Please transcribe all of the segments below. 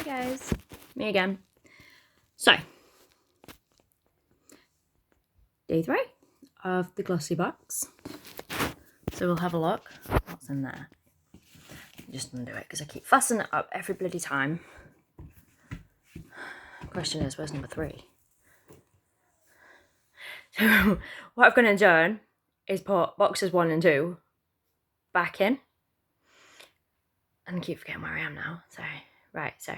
guys, me again. So, day 3 of the Glossy box. So we'll have a look what's in there. Just undo it because I keep fussing it up every bloody time. Question is, where's number 3? So what I've gone and done is put boxes 1 and 2 back in. And I keep forgetting where I am now. So, right, so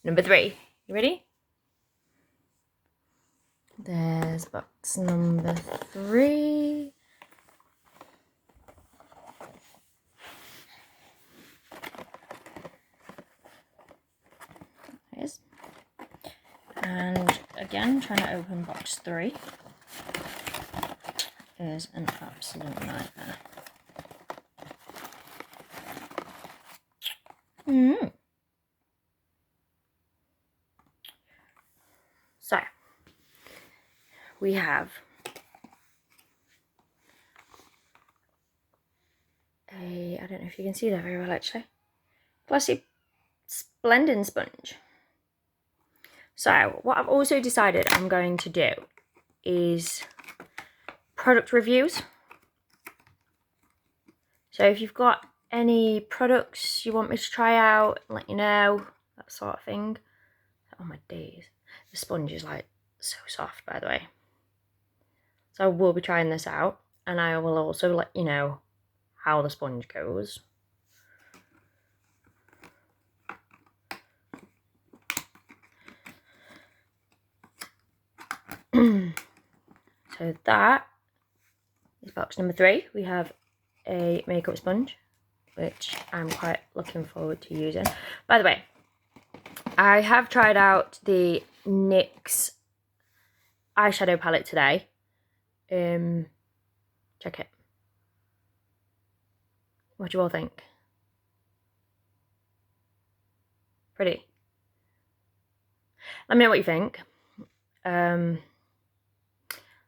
number 3. You ready? There's box number 3. There it is. And again, trying to open box 3 is an absolute nightmare. So, we have I don't know if you can see that very well actually, Glossy blending sponge. So, what I've also decided I'm going to do is product reviews. So if you've got any products you want me to try out, let you know, that sort of thing. Oh my days. The sponge is like so soft, by the way. So I will be trying this out, and I will also let you know how the sponge goes. So that is box number 3. We have a makeup sponge, which I'm quite looking forward to using. By the way, I have tried out the NYX eyeshadow palette today. Check it. What do you all think? Pretty. Let me know what you think.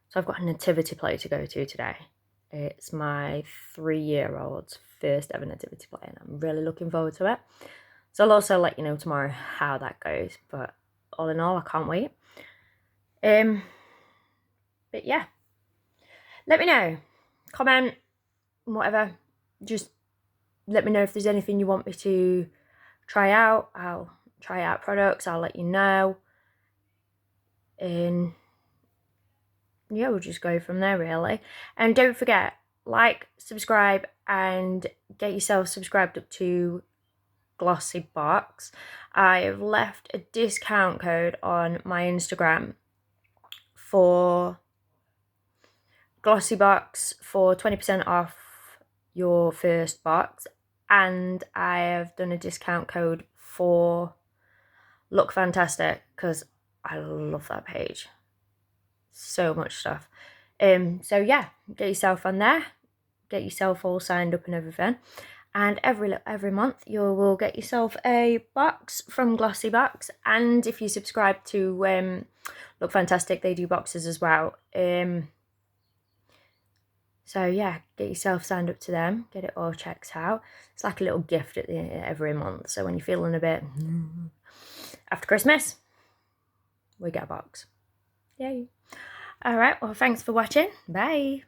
So I've got a nativity play to go to today. It's my 3-year-old's first ever nativity play, and I'm really looking forward to it. So I'll also let you know tomorrow how that goes. But all in all, I can't wait. But yeah, let me know, comment, whatever. Just let me know if there's anything you want me to try out. I'll try out products. I'll let you know. And yeah, we'll just go from there really. And don't forget, like, subscribe, and get yourself subscribed up to Glossy Box. I've left a discount code on my Instagram for Glossy Box for 20% off your first box, and I have done a discount code for Look Fantastic because I love that page. So much stuff. So yeah, get yourself on there, get yourself all signed up and everything, and every month you will get yourself a box from Glossy Box. And if you subscribe to Look Fantastic, they do boxes as well. So yeah, get yourself signed up to them, get it all checked out. It's like a little gift at the end every month. So when you're feeling a bit after Christmas, we get a box. Yay. Alright, well, thanks for watching. Bye.